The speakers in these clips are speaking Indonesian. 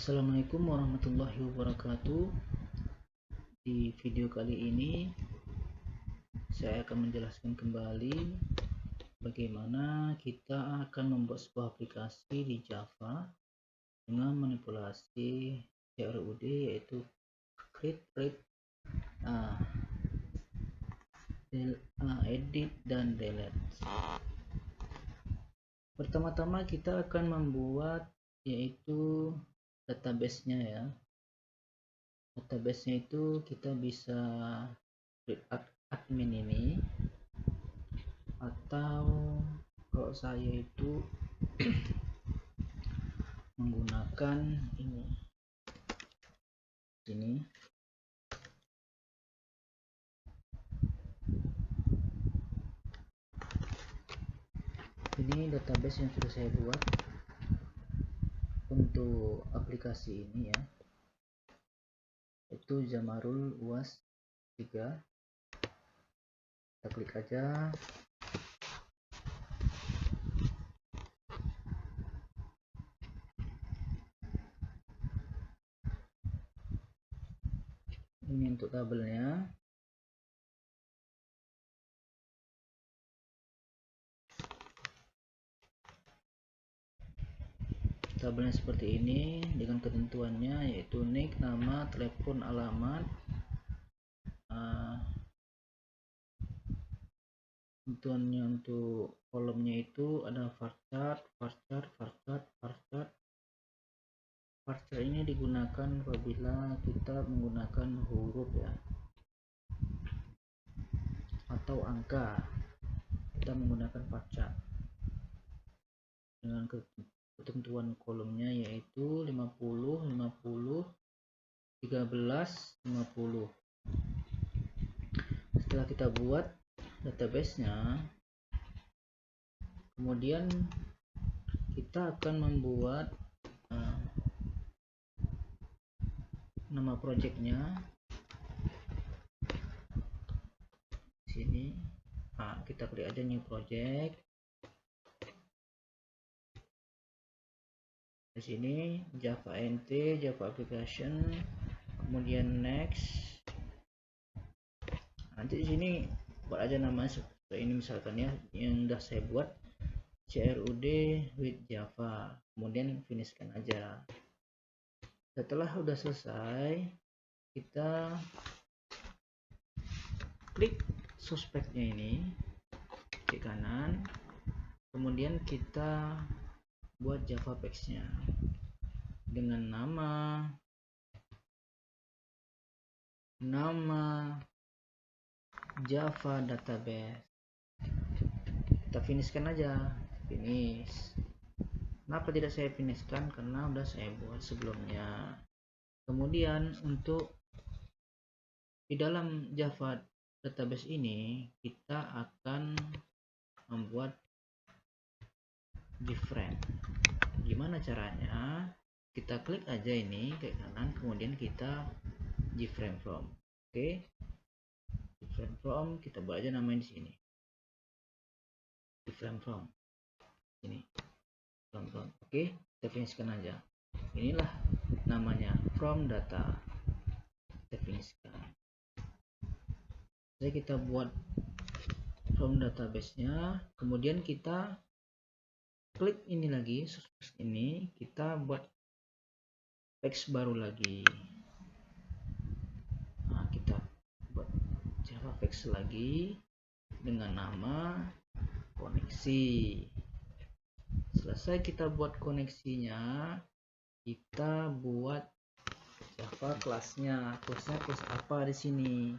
Assalamualaikum warahmatullahi wabarakatuh. Di video kali ini saya akan menjelaskan kembali bagaimana kita akan membuat sebuah aplikasi di Java dengan manipulasi CRUD, yaitu create, read, edit, dan delete. Pertama-tama kita akan membuat yaitu database-nya ya. Database-nya itu kita bisa klik admin ini, atau kalau saya itu menggunakan ini database yang sudah saya buat untuk aplikasi ini ya, itu Zamarul UAS 3. Kita klik aja. Ini untuk tabelnya. Tabelnya seperti ini dengan ketentuannya, yaitu nick, nama, telepon, alamat. Ketentuannya untuk kolomnya itu ada varchar. Varchar ini digunakan apabila kita menggunakan huruf ya, atau angka, kita menggunakan varchar. Dengan ketentuan kolomnya yaitu 50, 50, 13, 50. Setelah kita buat database-nya, kemudian kita akan membuat nama projectnya sini. Kita klik aja new project. Di sini Java NT, Java application, kemudian next. Nanti di sini buat aja nama seperti ini misalkan ya, yang udah saya buat CRUD with Java, kemudian finishkan aja. Setelah udah selesai, kita klik suspeknya ini, klik kanan, kemudian kita buat Java page-nya dengan nama Java database. Kita finishkan aja, finish. Kenapa tidak saya finishkan? Karena udah saya buat sebelumnya. Kemudian untuk di dalam Java database ini kita akan membuat different. Gimana caranya? Kita klik aja ini ke kanan, kemudian kita different from. Oke. Different from, kita buat aja namanya di sini. Different from. Ini. From. Oke, kita finishkan aja. Inilah namanya from data. Kita finishkan. Jadi kita buat from database-nya, kemudian kita klik ini lagi, ini kita buat page baru lagi. Kita buat Java page lagi dengan nama koneksi. Selesai kita buat koneksinya, kita buat Java kelasnya. Kelas apa di sini?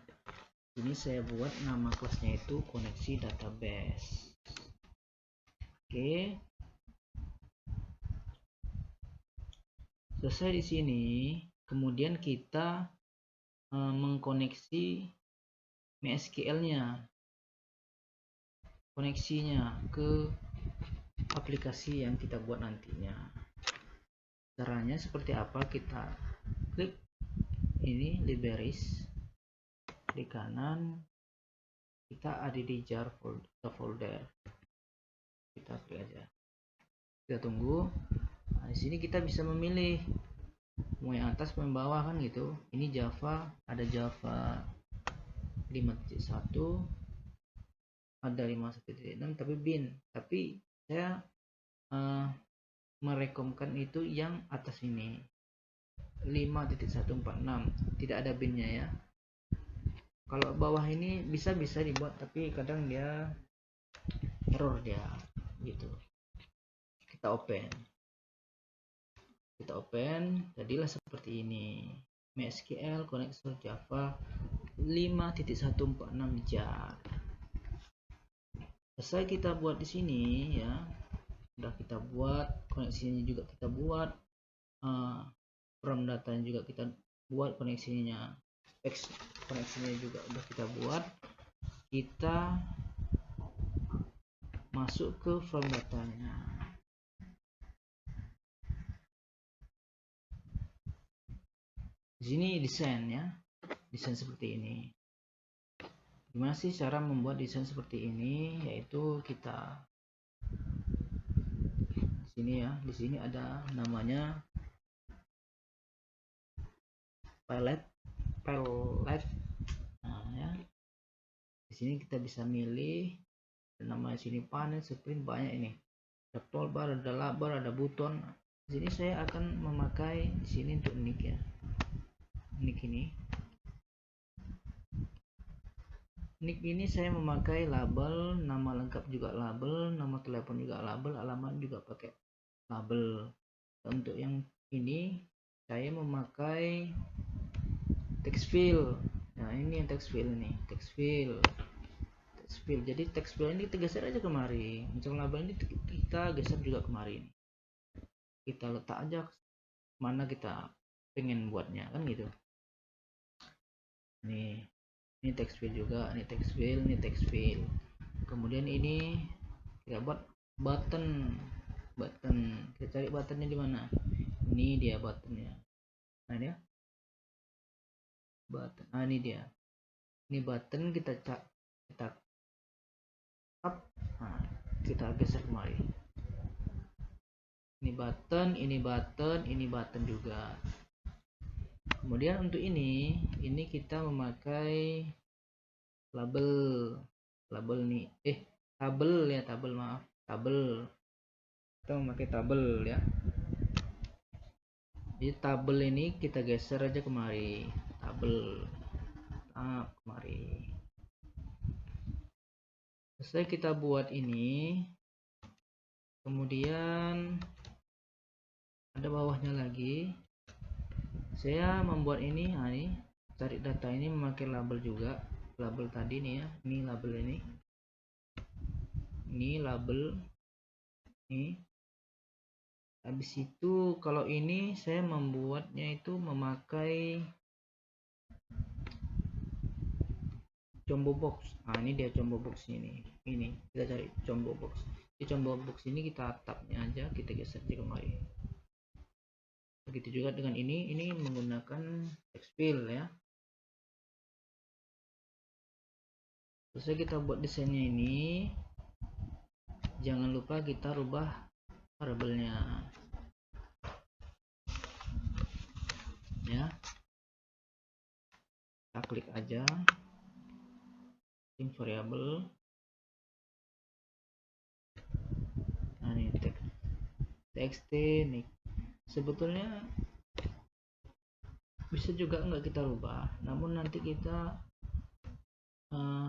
Ini saya buat nama kelasnya itu koneksi database. Oke. Selesai di sini, kemudian kita mengkoneksi MySQL-nya, koneksinya ke aplikasi yang kita buat nantinya. Caranya seperti apa? Kita klik ini libraries, klik kanan, kita ada di jar folder. Kita klik aja, kita tunggu. Di sini kita bisa memilih mau yang atas mau yang bawah kan gitu. Ini Java, ada Java 5.1, ada 5.1.6 tapi bin, tapi saya merekomkan itu yang atas ini 5.146, tidak ada binnya ya. Kalau bawah ini bisa dibuat tapi kadang dia error dia gitu. Kita open, jadilah seperti ini. MySQL Connector Java 5.146 jar. Selesai kita buat di sini ya. Udah kita buat, koneksinya juga kita buat, from datanya juga kita buat, koneksinya, teks koneksinya juga udah kita buat. Kita masuk ke from datanya. Di sini desain ya, desain seperti ini. Gimana sih cara membuat desain seperti ini? Yaitu kita di sini ya, di sini ada namanya palette. Nah ya, di sini kita bisa milih nama sini panel, sprint, banyak ini. Ada toolbar, ada label, ada button. Di sini saya akan memakai di sini untuk nick ya. Nick ini saya memakai label, nama lengkap juga label, nama telepon juga label, alamat juga pakai label. Untuk yang ini saya memakai text field. Nah ini yang text field ini, text field. Jadi text field ini kita geser aja kemari. Macam label ini kita geser juga kemari. Kita letak aja mana kita pengen buatnya kan gitu. Nih, ini text field juga, ini text field. Kemudian ini kita buat button. Kita cari buttonnya di mana? Ini dia buttonnya. Nah dia button. Nah ini dia. Ini button kita tap. Nah, kita geser kemari. Ini button juga. Kemudian untuk ini kita memakai label nih. Tabel. Kita memakai tabel ya. Jadi tabel ini kita geser aja kemari. Tabel. Kemari. Selesai kita buat ini. Kemudian ada bawahnya lagi. Saya membuat ini, nih, cari data ini memakai label juga. Label tadi nih ya. Ini label ini. Ini label. Ini. Habis itu kalau ini saya membuatnya itu memakai combo box. Nah ini dia combo box ini. Ini kita cari combo box. Di combo box ini kita tabnya aja, kita geser di kemari. Begitu juga dengan ini menggunakan text field ya. Selesai kita buat desainnya ini, jangan lupa kita rubah variabelnya ya. Kita klik aja in variable. Nah ini txt nih. Sebetulnya bisa juga enggak kita rubah, namun nanti kita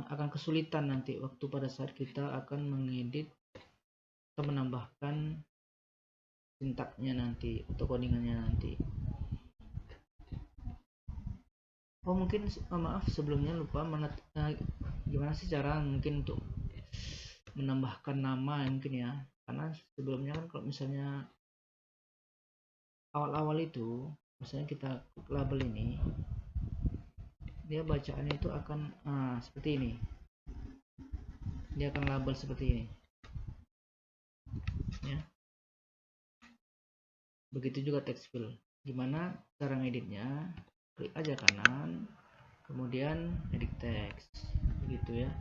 akan kesulitan nanti waktu pada saat kita akan mengedit atau menambahkan sintaknya nanti atau codingannya nanti. Oh mungkin maaf sebelumnya lupa gimana sih cara mungkin untuk menambahkan nama mungkin ya, karena sebelumnya kan kalau misalnya awal-awal itu misalnya kita label ini, dia bacaannya itu akan seperti ini, dia akan label seperti ini ya. Begitu juga text field. Gimana cara ngeditnya? Klik aja kanan, kemudian edit text, begitu ya.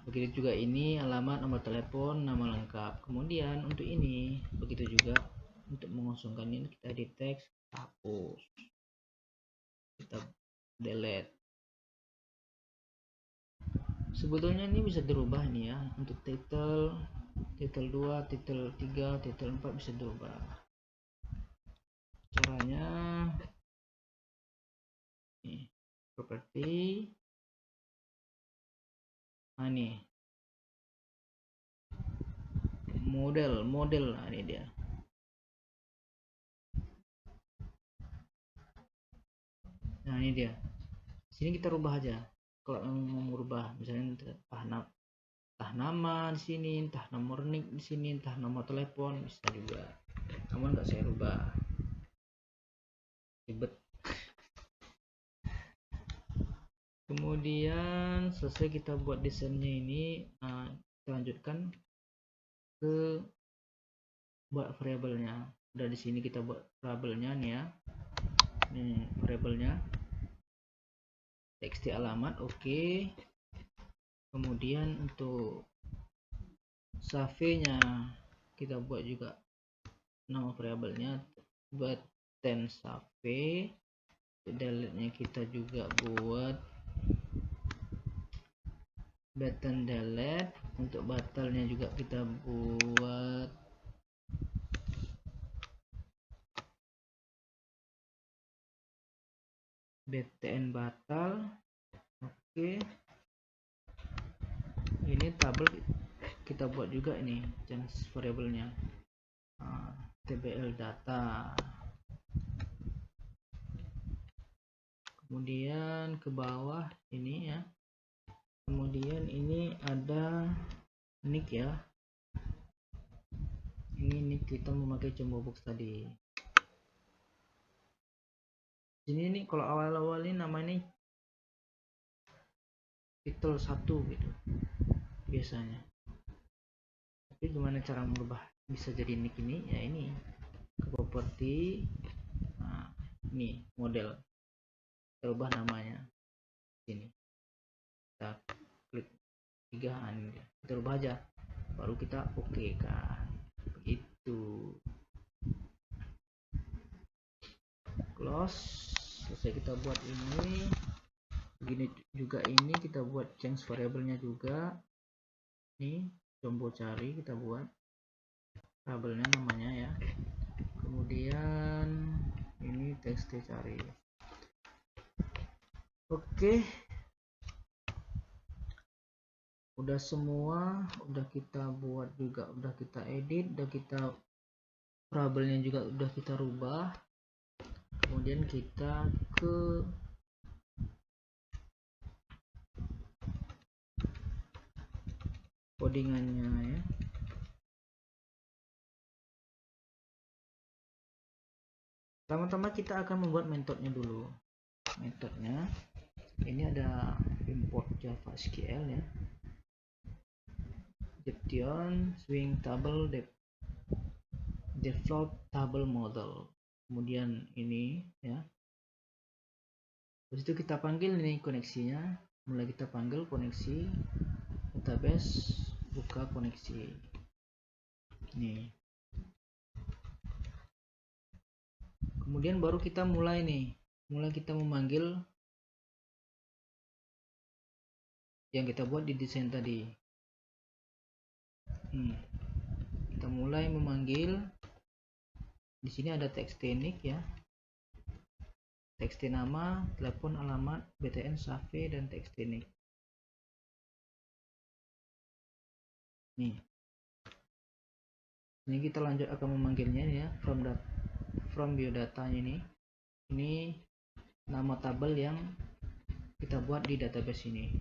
Begitu juga ini alamat, nomor telepon, nama lengkap. Kemudian untuk ini begitu juga Untuk mengosongkan ini kita edit teks, hapus, kita delete. Sebetulnya ini bisa dirubah nih ya, untuk title 2, title 3, title 4 bisa dirubah. Caranya nih, properti, nah nih model, nah ini dia. Nah ini dia, sini kita rubah aja. Kalau mau merubah misalnya entah nama di sini, entah nomor nick di sini, entah nomor telepon, bisa juga. Namun nggak saya rubah, ribet. Kemudian selesai kita buat desainnya ini, kita lanjutkan ke buat variabelnya. Udah di sini kita buat variabelnya nih ya. Ini variabelnya txt alamat, oke. Kemudian untuk save-nya kita buat juga nama variabelnya buat ten save. Delete-nya kita juga buat button delete. Untuk batalnya juga kita buat btn batal. Oke, ini tabel kita buat juga ini change variabelnya, tbl data. Kemudian ke bawah ini ya, kemudian ini ada nick ya, ini nick kita memakai jumbo box tadi. Sini nih kalau awal-awal ini namanya title 1 gitu biasanya, tapi gimana cara merubah bisa jadi nick ini ya, ini ke properti, nah ini model, kita ubah namanya sini, kita klik 3, kita ubah aja, baru kita oke kan, begitu. Close. Selesai kita buat ini, begini juga ini kita buat change variabelnya juga, ini combo cari kita buat variabelnya namanya ya, kemudian ini txt cari. Oke, udah semua, udah kita buat juga, udah kita edit, udah kita variabelnya juga udah kita rubah. Kemudian kita ke codingannya ya. Pertama-tama kita akan membuat metodenya dulu. Metodnya ini ada import Java SQL ya, Jeption swing table default table model. Kemudian ini ya, terus itu kita panggil ini koneksinya, mulai kita panggil koneksi database, buka koneksi nih. Kemudian baru kita mulai kita memanggil yang kita buat di desain tadi. Kita mulai memanggil, di sini ada txt nick ya, txt nama, telepon, alamat, btn, save, dan txt nick. Nih, ini kita lanjut akan memanggilnya ya, from biodatanya ini nama tabel yang kita buat di database ini.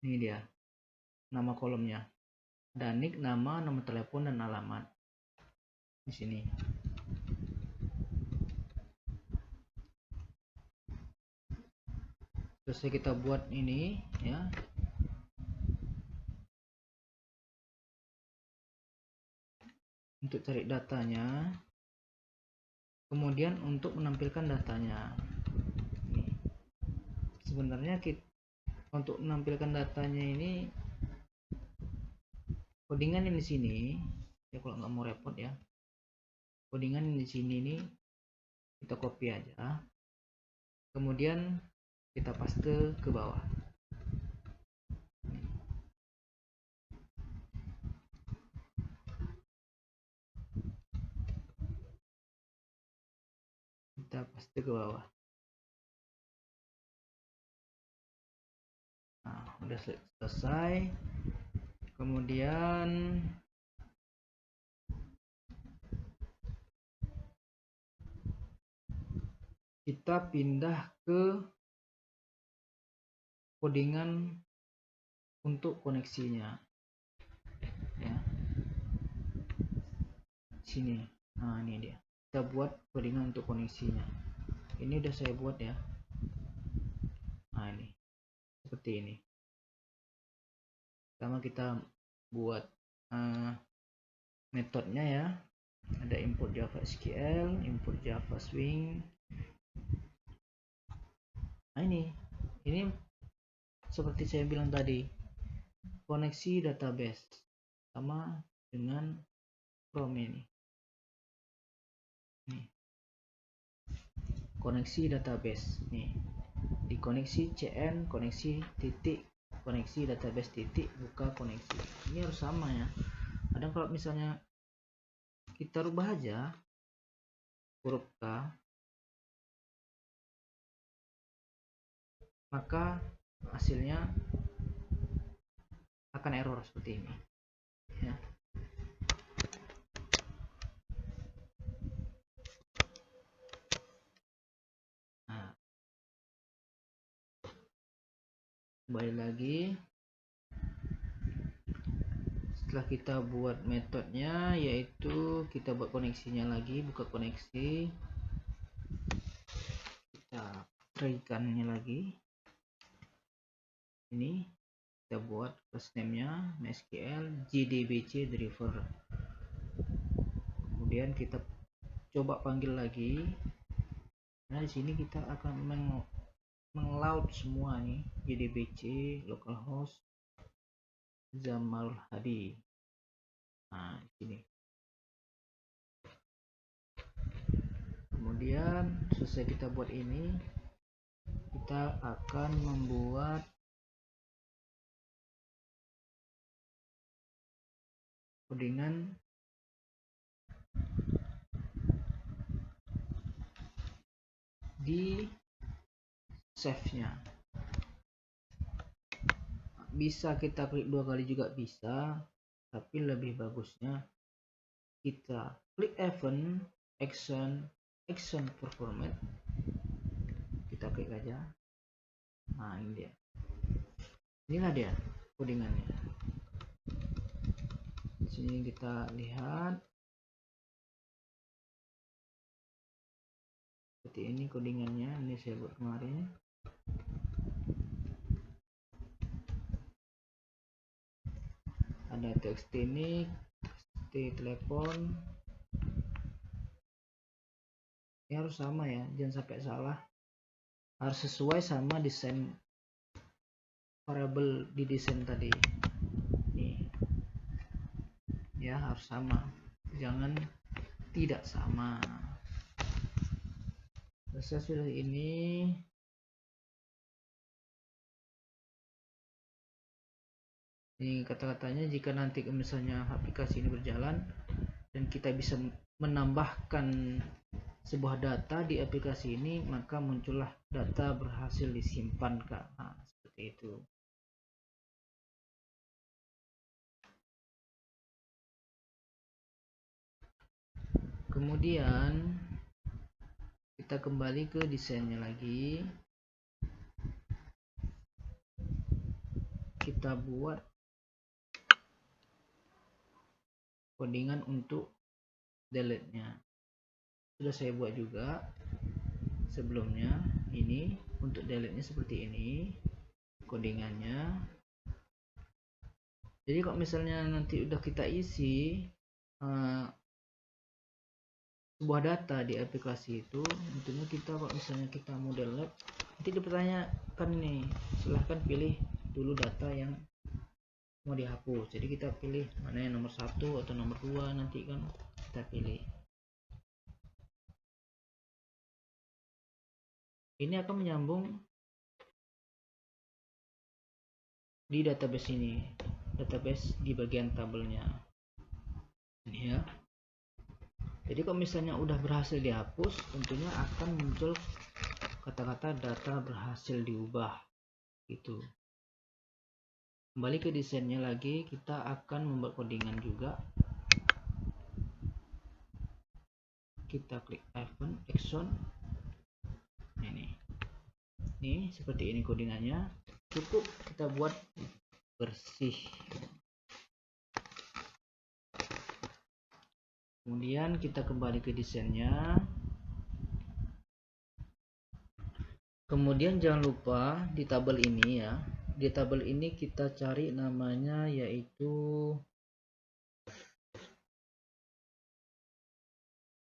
Ini dia nama kolomnya, dan nick, nama telepon, dan alamat di sini. Selesai kita buat ini ya, untuk cari datanya, kemudian untuk menampilkan datanya. Nih, sebenarnya untuk menampilkan datanya ini codingan yang di sini ya, kalau nggak mau repot ya, codingan yang di sini nih kita copy aja, kemudian kita paste ke bawah. Kita paste ke bawah. Nah, udah selesai. Kemudian kita pindah ke codingan untuk koneksinya ya, sini. Nah, ini dia, kita buat codingan untuk koneksinya. Ini udah saya buat ya. Nah, ini seperti ini. Pertama kita buat metodenya ya, ada import Java SQL, import Java Swing. Nah, ini seperti saya bilang tadi, koneksi database sama dengan from ini. Nih, koneksi database nih, di koneksi CN, koneksi titik, koneksi database titik, buka koneksi. Ini harus sama ya. Kadang kalau misalnya kita rubah aja huruf K, maka hasilnya akan error seperti ini ya. Nah, kembali lagi, setelah kita buat metodenya, yaitu kita buat koneksinya lagi, buka koneksi, kita try-kannya lagi. Ini kita buat first name-nya MySQL JDBC driver. Kemudian kita coba panggil lagi. Nah, di sini kita akan meng-load semua nih, JDBC localhost Zamal Hadi. Nah, di sini. Kemudian selesai kita buat ini, kita akan membuat codingan di save-nya. Bisa kita klik 2 kali juga bisa, tapi lebih bagusnya kita klik event, action performance, kita klik aja. Nah, ini dia, inilah dia codingannya. Di sini kita lihat seperti ini codingannya. Ini saya buat kemarin. Ada txt ini, txt telepon. Ini harus sama ya, jangan sampai salah. Harus sesuai sama desain variabel di desain tadi. Nih ya, harus sama, jangan tidak sama. Selesai sudah ini. Ini kata-katanya, jika nanti misalnya aplikasi ini berjalan dan kita bisa menambahkan sebuah data di aplikasi ini, maka muncullah data berhasil disimpan, Kak. Nah, seperti itu. Kemudian kita kembali ke desainnya lagi. Kita buat codingan untuk delete-nya. Sudah saya buat juga sebelumnya. Ini untuk delete-nya seperti ini codingannya. Jadi kalau misalnya nanti udah kita isi sebuah data di aplikasi itu, tentunya kita kalau misalnya kita mau delete, nanti dipertanyakan nih, silahkan pilih dulu data yang mau dihapus. Jadi kita pilih mana yang nomor 1 atau nomor 2, nanti kan kita pilih. Ini akan menyambung di database ini, database di bagian tabelnya ini ya. Jadi kalau misalnya udah berhasil dihapus, tentunya akan muncul kata-kata data berhasil diubah gitu. Kembali ke desainnya lagi, kita akan membuat codingan juga. Kita klik event action. Ini seperti ini codingannya. Cukup kita buat bersih. Kemudian kita kembali ke desainnya. Kemudian jangan lupa di tabel ini ya. Di tabel ini kita cari namanya yaitu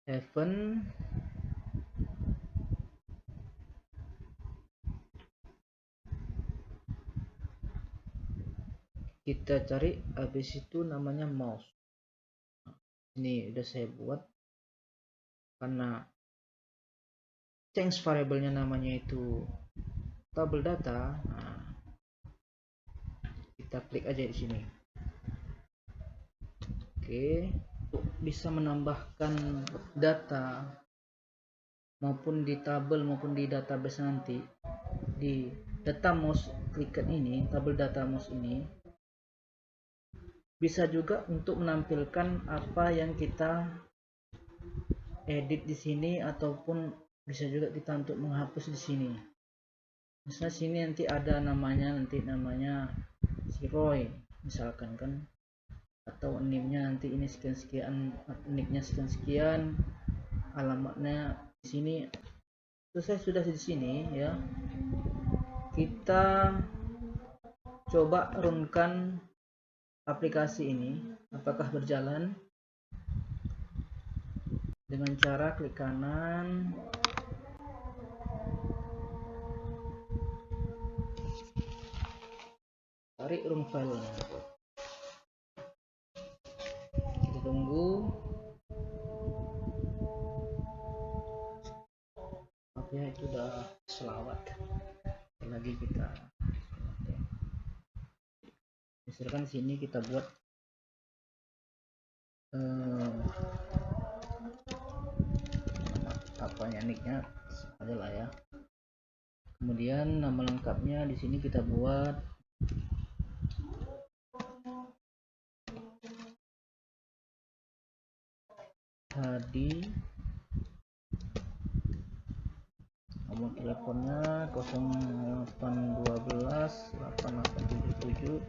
event kita cari, habis itu namanya mouse. Ini udah saya buat karena change variabelnya namanya itu tabel data. Nah, kita klik aja di sini. Oke, bisa menambahkan data maupun di tabel maupun di database nanti di data mouse clicker ini, tabel data mouse ini bisa juga untuk menampilkan apa yang kita edit di sini, ataupun bisa juga kita untuk menghapus di sini. Misalnya sini nanti ada namanya, si Roy misalkan kan, atau nicknya nanti ini sekian-sekian, nicknya sekian-sekian, alamatnya di sini. Selesai sudah di sini ya. Kita coba runkan aplikasi ini, apakah berjalan. Dengan cara klik kanan, tarik run filenya, kita tunggu. Oke, itu udah selawat. Lagi kita misalkan sini kita buat apanya, nicknya adalah ya. Kemudian nama lengkapnya di sini kita buat Hadi, nomor teleponnya 0812 8877.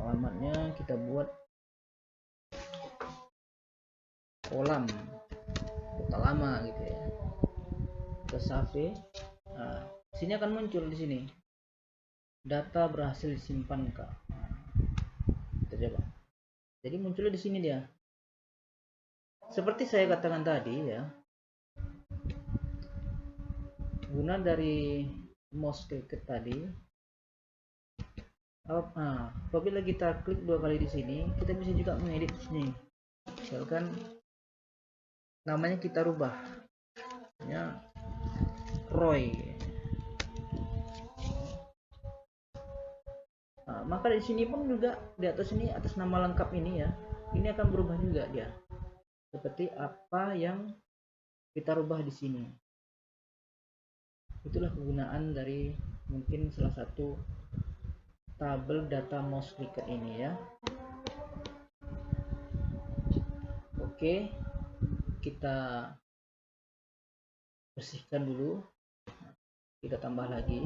Alamatnya kita buat kolam kota lama gitu ya. Kita save. Nah, sini akan muncul di sini data berhasil disimpan Kak. Kita coba. Jadi munculnya di sini dia. Seperti saya katakan tadi ya. Guna dari mouse clicker tadi, apabila kita klik 2 kali di sini, kita bisa juga mengedit di sini. Misalkan namanya kita rubah, ya Roy. Nah, maka di sini pun juga di atas ini, atas nama lengkap ini ya, ini akan berubah juga dia, seperti apa yang kita rubah di sini. Itulah kegunaan dari mungkin salah satu tabel data mouse clicker ini ya. Oke, kita bersihkan dulu, kita tambah lagi.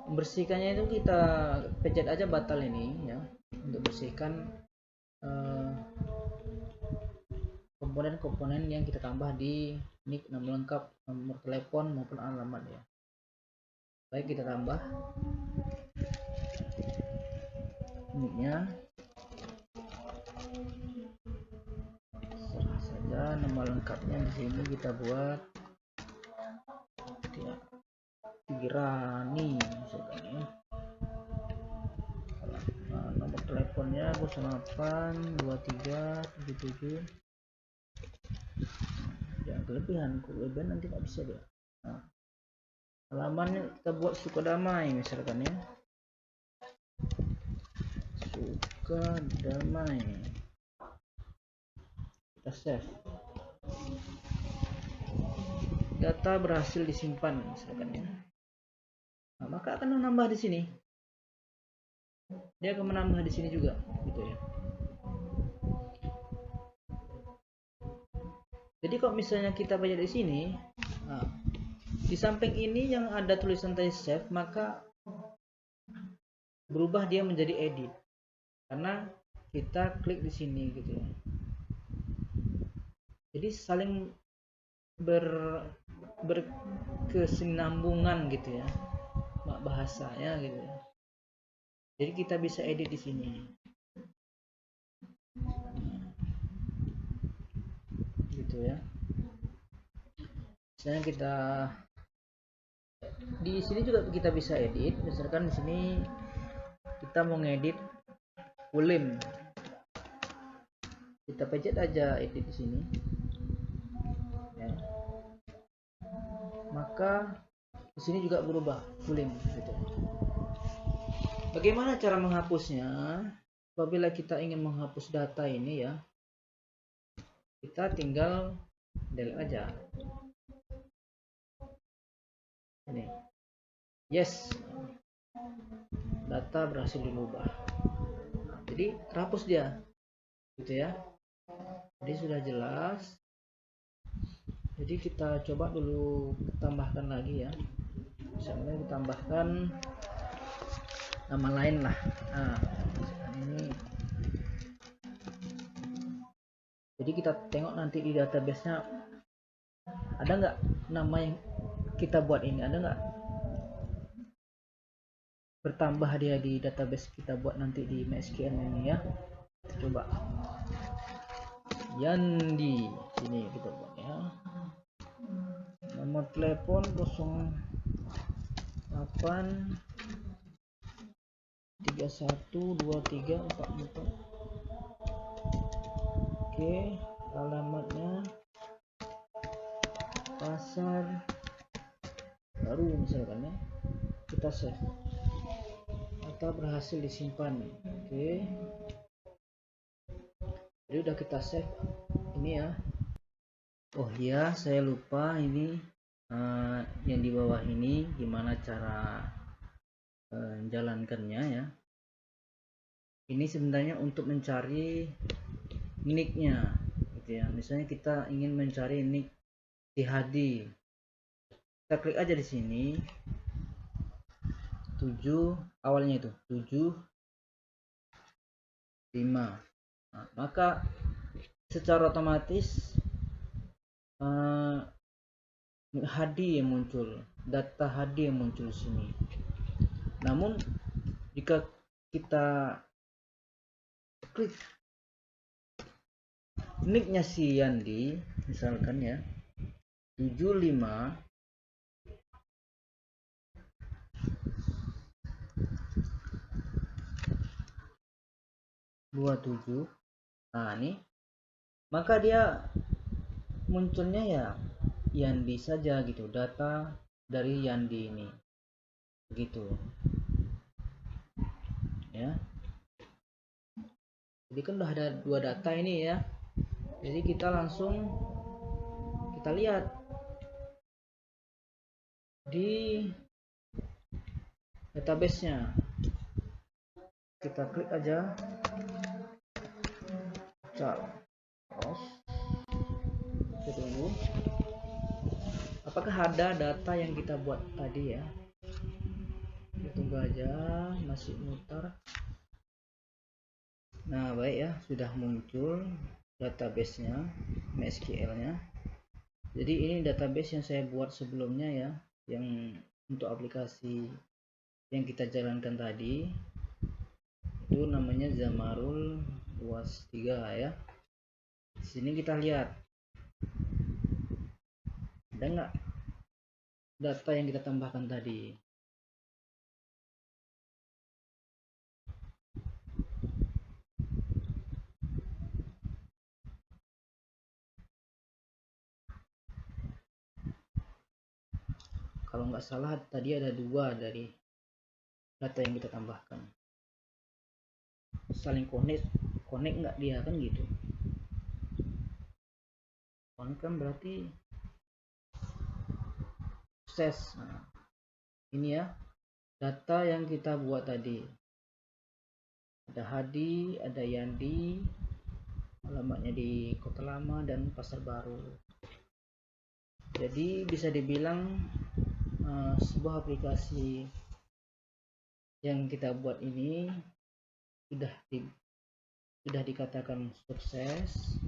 Membersihkannya itu kita pencet aja batal ini ya, untuk bersihkan komponen-komponen yang kita tambah di nick, nama lengkap, nomor telepon maupun alamat ya. Baik, kita tambah nicknya, serah saja. Nama lengkapnya di sini kita buat Tirani misalkan ya. 2377. Jangan kelebihan nanti nggak bisa dia. Nah, halamannya kita buat Sukadamai misalkan ya, Sukadamai, kita save, data berhasil disimpan misalkan ya. Nah, maka akan menambah di sini, dia akan menambah di sini juga gitu ya. Jadi kalau misalnya kita baca di sini, nah, di samping ini yang ada tulisan tadi save, maka berubah dia menjadi edit karena kita klik di sini gitu ya. Jadi saling berkesinambungan gitu ya bahasanya gitu ya. Jadi kita bisa edit di sini. Gitu ya. Misalnya kita di sini juga kita bisa edit, misalkan di sini kita mau ngedit Ulim, kita pencet aja edit di sini ya. Maka di sini juga berubah Ulim gitu. Bagaimana cara menghapusnya? Apabila kita ingin menghapus data ini ya, kita tinggal delete aja ini, yes, data berhasil dirubah. Jadi terhapus dia gitu ya. Jadi sudah jelas. Jadi kita coba dulu tambahkan lagi ya, misalnya ditambahkan nama lain lah. Nah, ini jadi kita tengok nanti di database-nya ada nggak nama yang kita buat ini, ada nggak bertambah dia di database kita buat nanti di MySQL ini ya. Kita coba Yandi, sini kita buat ya, nomor telepon 08 312344. Oke, alamatnya Pasar Baru misalkan ya, kita save, data berhasil disimpan. Oke, jadi udah kita save ini ya. Oh iya, saya lupa ini yang di bawah ini gimana cara menjalankannya ya. Ini sebenarnya untuk mencari nicknya gitu ya. Misalnya kita ingin mencari nick THD, kita klik aja di sini 7, awalnya itu 75. Nah, maka secara otomatis HD yang muncul, data HD yang muncul di sini. Namun jika kita klik nicknya si Yandi misalkan ya 75 27, nah ini maka dia munculnya ya Yandi saja gitu, data dari Yandi ini begitu ya. Jadi kan udah ada 2 data ini ya, jadi kita langsung kita lihat di database-nya, kita klik aja Charles, kita tunggu apakah ada data yang kita buat tadi ya. Kita tunggu aja, masih mutar. Nah baik ya, sudah muncul database-nya, MySQL-nya. Jadi ini database yang saya buat sebelumnya ya, yang untuk aplikasi yang kita jalankan tadi itu namanya Zamarul UAS 3 ya. Di sini kita lihat ada nggak data yang kita tambahkan tadi. kalau nggak salah tadi ada 2 dari data yang kita tambahkan. Saling connect nggak dia, kan gitu. Connect kan berarti sukses. Nah, ini ya data yang kita buat tadi. Ada Hadi, ada Yandi, alamatnya di Kota Lama dan Pasar Baru. Jadi bisa dibilang sebuah aplikasi yang kita buat ini sudah dikatakan sukses.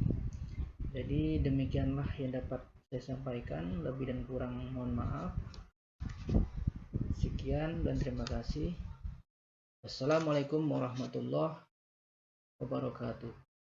Jadi demikianlah yang dapat saya sampaikan, lebih dan kurang mohon maaf. Sekian dan terima kasih. Wassalamualaikum warahmatullahi wabarakatuh.